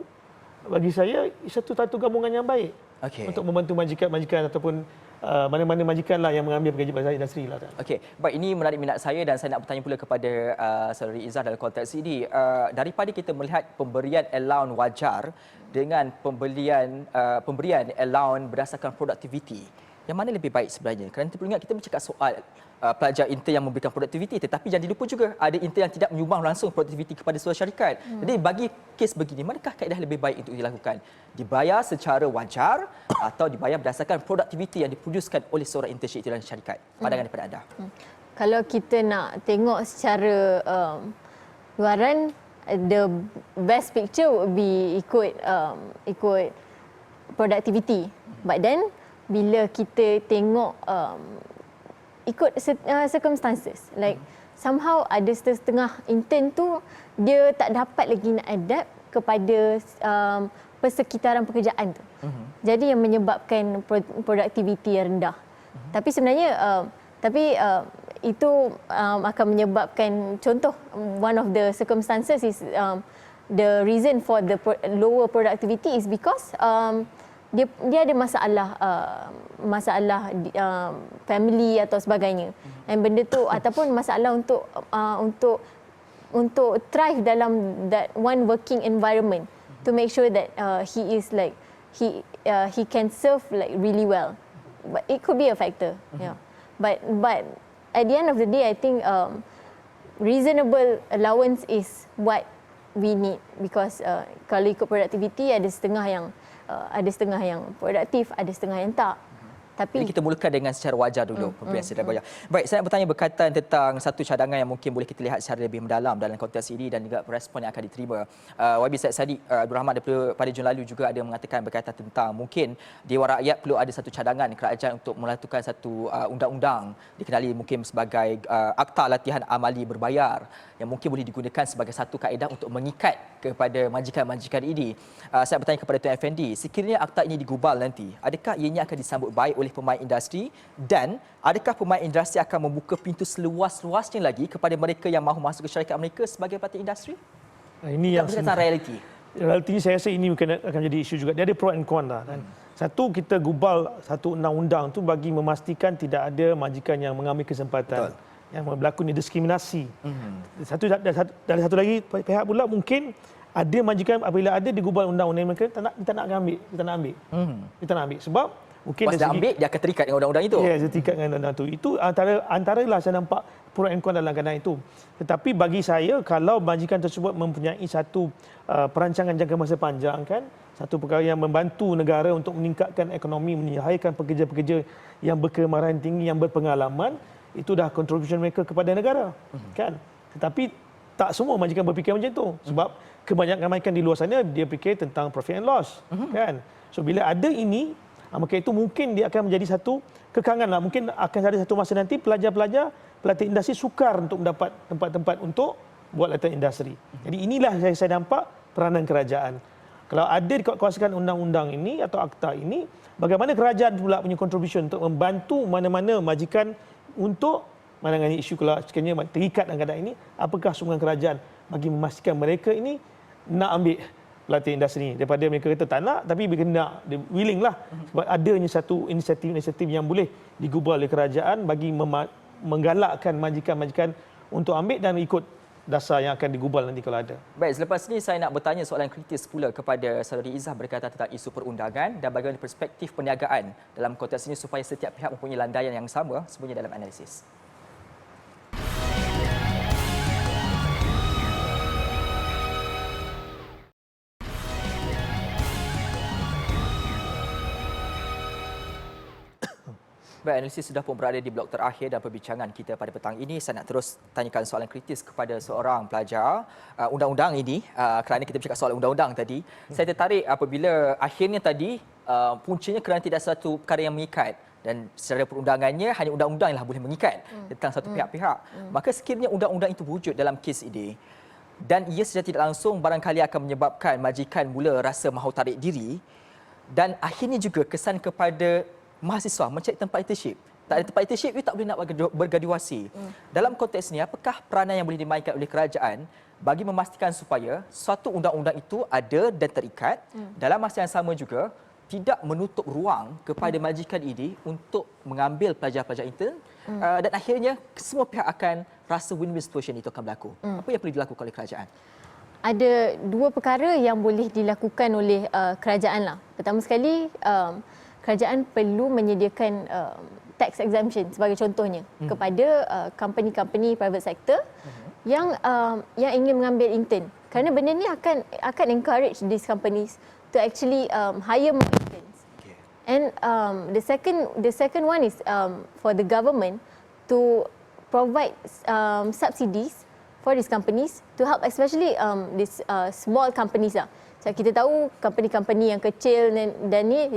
bagi saya satu gabungan yang baik untuk membantu majikan-majikan ataupun mana-mana majikan lah yang mengambil pekerja pada industri lah. Okey, baik, ini menarik minat saya dan saya nak bertanya pula kepada Saudari Izzah dalam konteks ini. Daripada kita melihat pemberian allowance wajar dengan pemberian allowance berdasarkan produktiviti, yang mana lebih baik sebenarnya? Kerana kita perlu ingat, kita bercakap soal pelajar intern yang memberikan produktiviti, tetapi jangan dilupa juga ada intern yang tidak menyumbang langsung produktiviti kepada sebuah syarikat. Jadi bagi kes begini, manakah kaedah lebih baik untuk dilakukan? Dibayar secara wajar atau dibayar berdasarkan produktiviti yang diproduskan oleh seorang internship itu dalam syarikat? Pandangan daripada anda. Kalau kita nak tengok secara luaran, the best picture would be ikut productivity. But then bila kita tengok ikut circumstances, like somehow ada setengah intern tu dia tak dapat lagi nak adapt kepada persekitaran pekerjaan tu. Jadi yang menyebabkan produktiviti yang rendah. Tapi sebenarnya itu akan menyebabkan, contoh, one of the circumstances is the reason for the lower productivity is because dia ada masalah family atau sebagainya. Dan benda tu ataupun masalah untuk thrive dalam that one working environment, to make sure that he is like he can serve like really well. But it could be a factor. Yeah. But at the end of the day, I think reasonable allowance is what we need, because kalau ikut productivity ada setengah yang produktif, ada setengah yang tak. Jadi kita mulakan dengan secara wajar dulu pemberian secara wajar. Baik, saya nak bertanya berkaitan tentang satu cadangan yang mungkin boleh kita lihat secara lebih mendalam dalam konteks ini dan juga respon yang akan diterima. YB Syed Saddiq Abdul Rahman pada Jun lalu juga ada mengatakan berkaitan tentang mungkin Dewan Rakyat perlu ada satu cadangan kerajaan untuk melakukan satu undang-undang dikenali mungkin sebagai Akta Latihan Amali Berbayar yang mungkin boleh digunakan sebagai satu kaedah untuk mengikat kepada majikan-majikan ini. Saya bertanya kepada Tuan Effendi, sekiranya akta ini digubal nanti, adakah ianya akan disambut baik oleh pemain industri dan adakah pemain industri akan membuka pintu seluas-luasnya lagi kepada mereka yang mahu masuk ke syarikat mereka sebagai pelatih industri? Ini yang tentang realiti. Realitinya saya rasa ini mungkin akan jadi isu juga. Dia ada pro and con lah. Satu, kita gubal satu undang-undang tu bagi memastikan tidak ada majikan yang mengambil kesempatan. Betul. Yang berlaku diskriminasi. Dan satu lagi pihak pula mungkin ada majikan apabila ada digubal undang-undang mereka kita nak ambil. Kita nak ambil sebab mungkin dia ambil, dia akan terikat dengan undang-undang itu. Ya, dia terikat dengan undang-undang itu. Itu antaralah saya nampak pro and con dalam keadaan itu. Tetapi bagi saya, kalau majikan tersebut mempunyai satu perancangan jangka masa panjang, kan, satu perkara yang membantu negara untuk meningkatkan ekonomi, menyahaykan pekerja-pekerja yang berkemahiran tinggi, yang berpengalaman, itu dah contribution mereka kepada negara, kan. Tetapi tak semua majikan berfikir macam itu, sebab kebanyakan majikan di luar sana dia fikir tentang profit and loss, kan. So bila ada ini, maka itu mungkin dia akan menjadi satu kekangan lah. Mungkin akan ada satu masa nanti pelajar-pelajar pelatih industri sukar untuk mendapat tempat-tempat untuk buat latihan industri. Jadi inilah saya nampak peranan kerajaan. Kalau ada dikuaskan undang-undang ini atau akta ini, bagaimana kerajaan pula punya contribution untuk membantu mana-mana majikan untuk menangani isu kalau sekiranya terikat dengan keadaan ini, apakah sumbangan kerajaan bagi memastikan mereka ini nak ambil pelatih industri ini, daripada mereka kata tak nak tapi mereka nak, dia willing lah, sebab adanya satu inisiatif yang boleh digubal oleh kerajaan bagi menggalakkan majikan-majikan untuk ambil dan ikut dasar yang akan digubal nanti kalau ada. Baik, selepas ini saya nak bertanya soalan kritis pula kepada Saudari Izzah berkaitan tentang isu perundangan dan bagaimana perspektif perniagaan dalam konteks ini supaya setiap pihak mempunyai landaian yang sama sebenarnya dalam analisis. Baik, analisis sudah pun berada di blok terakhir dan perbincangan kita pada petang ini. Saya nak terus tanyakan soalan kritis kepada seorang pelajar undang-undang ini kerana kita bercakap soal undang-undang tadi. Saya tertarik apabila akhirnya tadi puncanya kerana tidak satu perkara yang mengikat dan secara perundangannya hanya undang-undang yang boleh mengikat tentang satu pihak-pihak. Maka sekiranya undang-undang itu wujud dalam kes ini dan ia secara tidak langsung barangkali akan menyebabkan majikan mula rasa mahu tarik diri dan akhirnya juga kesan kepada mahasiswa mencari tempat internship Tak ada tempat internship, you tak boleh nak bergraduasi. Dalam konteks ni, apakah peranan yang boleh dimainkan oleh kerajaan bagi memastikan supaya suatu undang-undang itu ada dan terikat, dalam masa yang sama juga tidak menutup ruang kepada majikan ini untuk mengambil pelajar-pelajar intern dan akhirnya semua pihak akan rasa win-win situation itu akan berlaku. Apa yang perlu dilakukan oleh kerajaan? Ada dua perkara yang boleh dilakukan oleh kerajaan lah. Pertama sekali, kerajaan perlu menyediakan tax exemption sebagai contohnya kepada company-company private sector yang ingin mengambil intern. Kerana benda ni akan encourage these companies to actually hire more interns. And the second one is for the government to provide subsidies for these companies to help, especially these small companies lah. So, kita tahu company-company yang kecil dan ni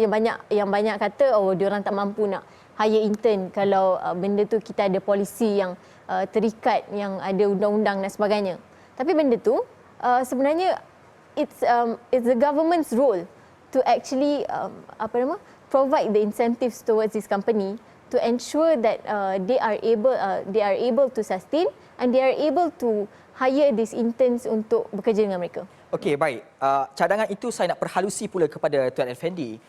yang banyak kata diorang tak mampu nak hire intern kalau benda tu kita ada polisi yang terikat, yang ada undang-undang dan sebagainya. Tapi benda tu sebenarnya it's the government's role to actually provide the incentives towards this company to ensure that they are able to sustain and they are able to hire these interns untuk bekerja dengan mereka. Okey, baik. Cadangan itu saya nak perhalusi pula kepada Tuan Effendi,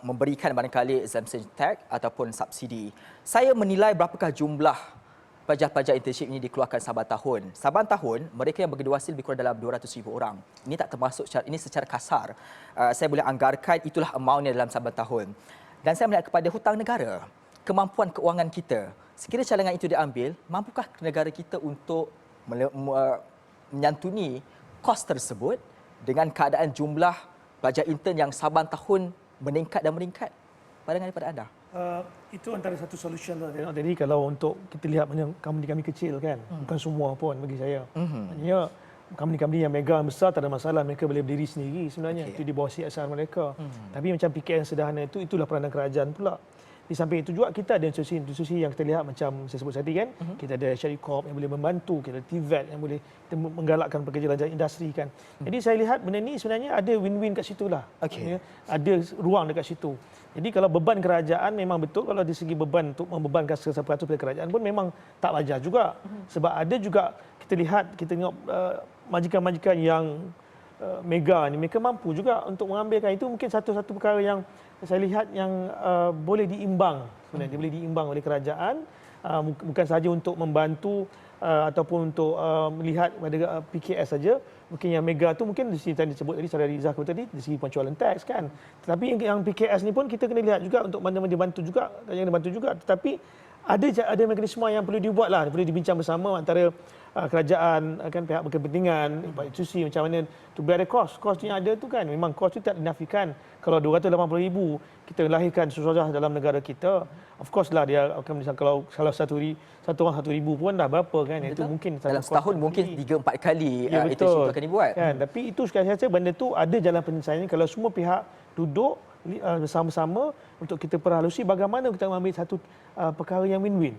memberikan barangkali exemption tax ataupun subsidi. Saya menilai berapakah jumlah pelajar-pelajar internship ini dikeluarkan saban tahun. Saban tahun, mereka yang bergraduasi lebih kurang dalam 200,000 orang. Ini tak termasuk, ini secara kasar. Saya boleh anggarkan itulah amountnya dalam saban tahun. Dan saya melihat kepada hutang negara, kemampuan keuangan kita. Sekiranya cadangan itu diambil, mampukah negara kita untuk menyantuni kos tersebut dengan keadaan jumlah pelajar intern yang saban tahun meningkat dan meningkat? Pandangan daripada anda? Itu antara satu solution lah. Jadi kalau untuk kita lihat macam company kecil kan, bukan semua pun bagi saya. Maksudnya company yang mega besar tak ada masalah, mereka boleh berdiri sendiri sebenarnya. Itu di bawah CSR mereka. Tapi macam PKS yang sederhana itulah peranan kerajaan pula. Di samping itu juga kita ada institusi yang kita lihat macam saya sebut tadi kan, kita ada Syarikat Corp yang boleh membantu, kita ada TVET yang boleh kita menggalakkan pekerja-pekerja industri kan. Jadi saya lihat benda ni sebenarnya ada win-win kat situ lah. Ada ruang dekat situ. Jadi kalau beban kerajaan memang betul, kalau dari segi beban untuk membebankan 100% pada kerajaan pun memang tak wajar juga. Sebab ada juga kita tengok majikan-majikan yang mega ni, mereka mampu juga untuk mengambilkan. Itu mungkin satu perkara yang saya lihat yang boleh diimbang sebenarnya. Dia boleh diimbang oleh kerajaan, bukan sahaja untuk membantu ataupun untuk melihat pada PKS saja. Mungkin yang mega tu mungkin di sini tadi disebut tadi Saudara Rizah tadi dari segi penjualan teks kan. Tetapi yang PKS ni pun kita kena lihat juga untuk mana-mana dibantu juga, yang dibantu juga. Tetapi ada mekanisme yang perlu dibuat lah, perlu dibincang bersama antara kerajaan, kan, pihak berkepentingan, institusi macam mana to bear the cost. Kos yang ada tu kan, memang kos tu tak dinafikan. Kalau 280,000 kita lahirkan sesuatu dalam negara kita, of course lah dia akan misal kalau satu orang 1,000 pun dah berapa kan. Betul. Itu mungkin dalam setahun mungkin 3-4 kali itu akan dibuat. Kan, tapi itu sekali saja benda tu ada jalan penyelesaian kalau semua pihak duduk bersama-sama untuk kita perhalusi bagaimana kita mengambil satu perkara yang win-win.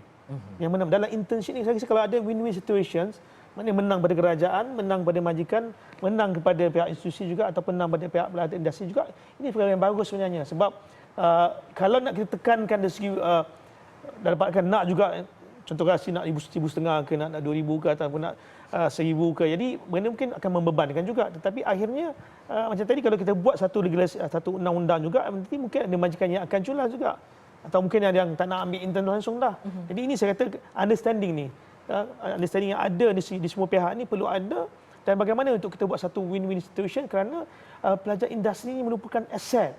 Yang mana dalam internship ni saya rasa kalau ada win-win situations, mana menang pada kerajaan, menang pada majikan, menang kepada pihak institusi juga ataupun menang pada pihak pelajar industri juga, ini perkara yang bagus sebenarnya. Sebab kalau nak kita tekankan dari segi dapatkan nak juga contoh kasi nak 1,500 ke nak 2,000 ke ataupun nak 1,000 ke. Jadi benda mungkin akan membebankan juga. Tetapi akhirnya macam tadi kalau kita buat satu regulasi, satu undang-undang juga, nanti mungkin ada majikan yang akan culas juga. Atau mungkin ada yang tak nak ambil intern langsung dah. Jadi ini saya kata understanding ni. Understanding yang ada di semua pihak ni perlu ada. Dan bagaimana untuk kita buat satu win-win situation kerana pelajar industri ini merupakan aset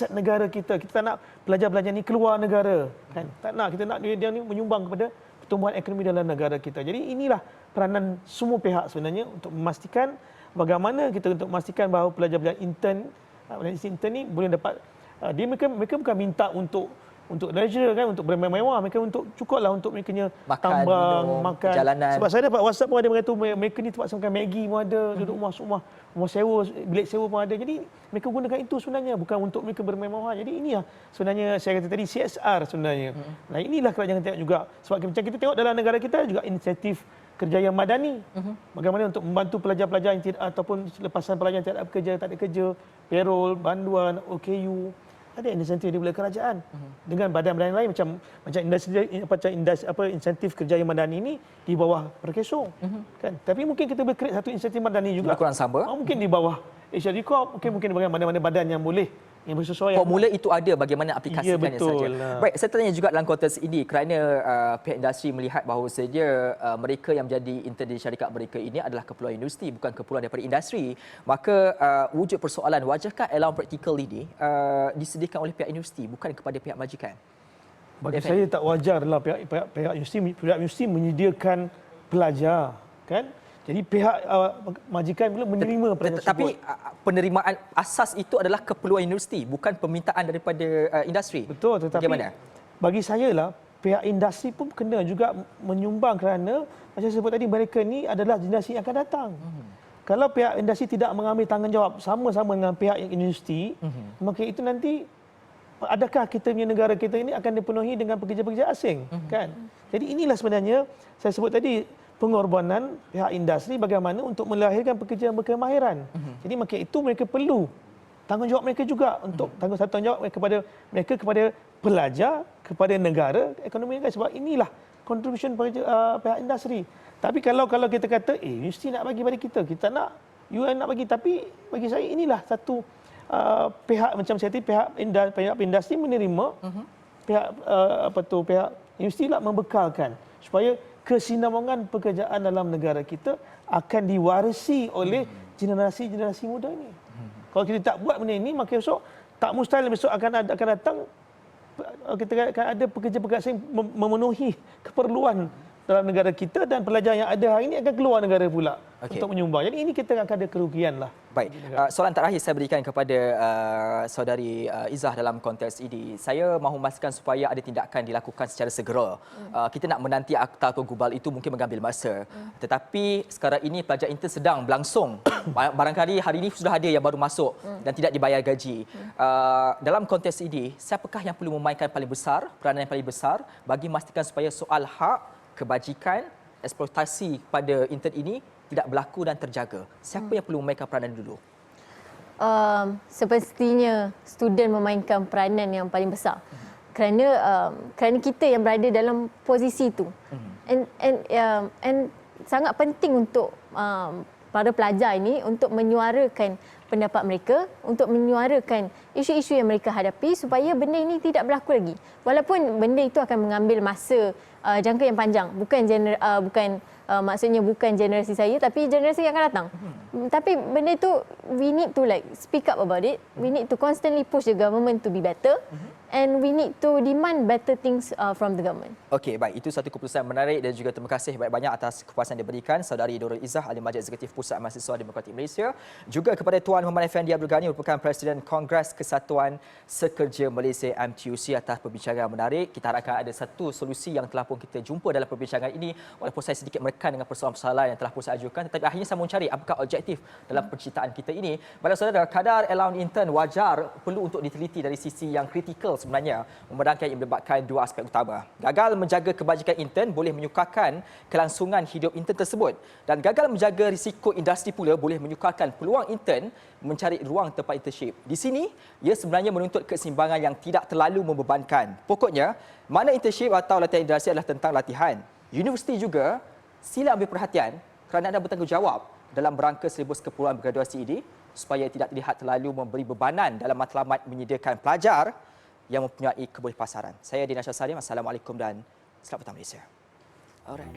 negara kita. Kita tak nak pelajar-pelajar ni keluar negara. Kan? Tak nak, kita nak dia ni menyumbang kepada pertumbuhan ekonomi dalam negara kita. Jadi inilah peranan semua pihak sebenarnya untuk memastikan bagaimana kita untuk memastikan bahawa pelajar-pelajar intern ni boleh dapat mereka bukan minta untuk leisure kan, untuk bermewah-mewah, mereka untuk cukuplah untuk mereka makan, tambang, minum, makan. Perjalanan. Sebab saya dapat WhatsApp pun ada mereka mereka ni tempat makan Maggi pun ada, duduk rumah sewa, bilik sewa pun ada. Jadi mereka gunakan itu sebenarnya bukan untuk mereka bermewah. Jadi ini lah sebenarnya saya kata tadi CSR sebenarnya. Nah inilah kerajaan tengok juga. Sebab macam kita tengok dalam negara kita juga inisiatif kerjaya madani. Bagaimana untuk membantu pelajar-pelajar yang tidak ataupun lepasan pelajar yang tidak bekerja, tak ada kerja, payroll, banduan, OKU. ada insentif daripada kerajaan dengan badan-badan lain macam insentif kerja yang madani ini di bawah Perkeso kan. Tapi mungkin kita boleh create satu insentif madani juga kurang sama. mungkin di bawah HRD Corp, mungkin mana-mana badan yang boleh yang bersesuaian. Formula itu ada, bagaimana aplikasikannya saja. Baik, saya tanya juga dalam konteks ini kerana pihak industri melihat bahawa mereka yang menjadi intern di syarikat mereka ini adalah keperluan industri, bukan keperluan daripada industri. Maka wujud persoalan, wajarkah allowance praktikal ini disediakan oleh pihak industri bukan kepada pihak majikan? Bagi saya tak wajarlah pihak industri menyediakan pelajar, kan? Jadi pihak majikan pula menerima pelajar tersebut. Tapi penerimaan asas itu adalah keperluan industri, bukan permintaan daripada industri. Betul, tetapi bagaimana? Bagi saya lah, pihak industri pun kena juga menyumbang kerana macam saya sebut tadi, mereka ni adalah generasi yang akan datang. Kalau pihak industri tidak mengambil tanggungjawab sama-sama dengan pihak industri, maka itu nanti adakah kita punya negara kita ini akan dipenuhi dengan pekerja-pekerja asing, kan? Jadi inilah sebenarnya saya sebut tadi pengorbanan pihak industri bagaimana untuk melahirkan pekerja berkemahiran. Jadi maka itu mereka perlu tanggungjawab mereka juga untuk tanggungjawab mereka kepada pelajar, kepada negara, ekonomi negara, sebab inilah contribution pihak industri. Tapi kalau kita kata industri nak bagi pada kita nak UN nak bagi, tapi bagi saya inilah satu pihak macam saya tadi, pihak industri menerima, pihak industri lah membekalkan supaya kesinambungan pekerjaan dalam negara kita akan diwarisi oleh generasi-generasi muda ini. Kalau kita tak buat benda ini, maka besok tak mustahil besok akan datang kita akan ada pekerja-pekerja asing memenuhi keperluan dalam negara kita, dan pelajar yang ada hari ini akan keluar negara pula untuk menyumbang. Jadi ini kita akan ada kerugian lah. Baik, soalan terakhir saya berikan kepada saudari Izzah dalam konteks ini. Saya mahu memastikan supaya ada tindakan dilakukan secara segera. Kita nak menanti akta penggubal itu mungkin mengambil masa. Tetapi sekarang ini pelajar intern sedang berlangsung. Barangkali hari ini sudah ada yang baru masuk dan tidak dibayar gaji. Dalam konteks ini, siapakah yang perlu memainkan peranan yang paling besar bagi memastikan supaya soal hak, kebajikan, eksploitasi pada intern ini tidak berlaku dan terjaga? Siapa yang perlu memainkan peranan dulu? Semestinya student memainkan peranan yang paling besar. Kerana kita yang berada dalam posisi itu. And sangat penting untuk para pelajar ini untuk menyuarakan pendapat mereka, untuk menyuarakan isu-isu yang mereka hadapi supaya benda ini tidak berlaku lagi. Walaupun benda itu akan mengambil masa jangka yang panjang, maksudnya bukan generasi saya tapi generasi yang akan datang. Tapi benda itu we need to speak up about it. We need to constantly push the government to be better, and we need to demand better things from the government. Okey, baik, itu satu keputusan menarik dan juga terima kasih banyak-banyak atas kepuasan yang diberikan saudari Nurul Izzah, Ahli Majlis Eksekutif Pusat Mahasiswa Demokratik Malaysia, juga kepada Tuan Muhammad Effendi Abdul Ghani, merupakan Presiden Kongres Kesatuan Sekerja Malaysia MTUC, atas perbincangan menarik. Kita harapkan ada satu solusi yang telah pun kita jumpa dalam perbincangan ini, walaupun saya sedikit merekan dengan persoalan-persoalan yang telah pun saya ajukan, tetapi akhirnya saya mencari apakah objektif dalam penciptaan kita ini. Pada saudara, kadar allowance intern wajar perlu untuk diteliti dari sisi yang kritikal sebenarnya, memandangkan ia melibatkan dua aspek utama. Gagal menjaga kebajikan intern boleh menyukarkan kelangsungan hidup intern tersebut, dan gagal menjaga risiko industri pula boleh menyukarkan peluang intern mencari ruang tempat internship. Di sini, ia sebenarnya menuntut keseimbangan yang tidak terlalu membebankan. Pokoknya, mana internship atau latihan industri adalah tentang latihan. Universiti juga sila ambil perhatian kerana anda bertanggungjawab dalam berangka silibus keperluan bergraduasi ini supaya tidak terlihat terlalu memberi bebanan dalam matlamat menyediakan pelajar yang mempunyai kebolehpasaran. Saya Dina Syahsalim. Assalamualaikum dan selamat petang Malaysia. Alright.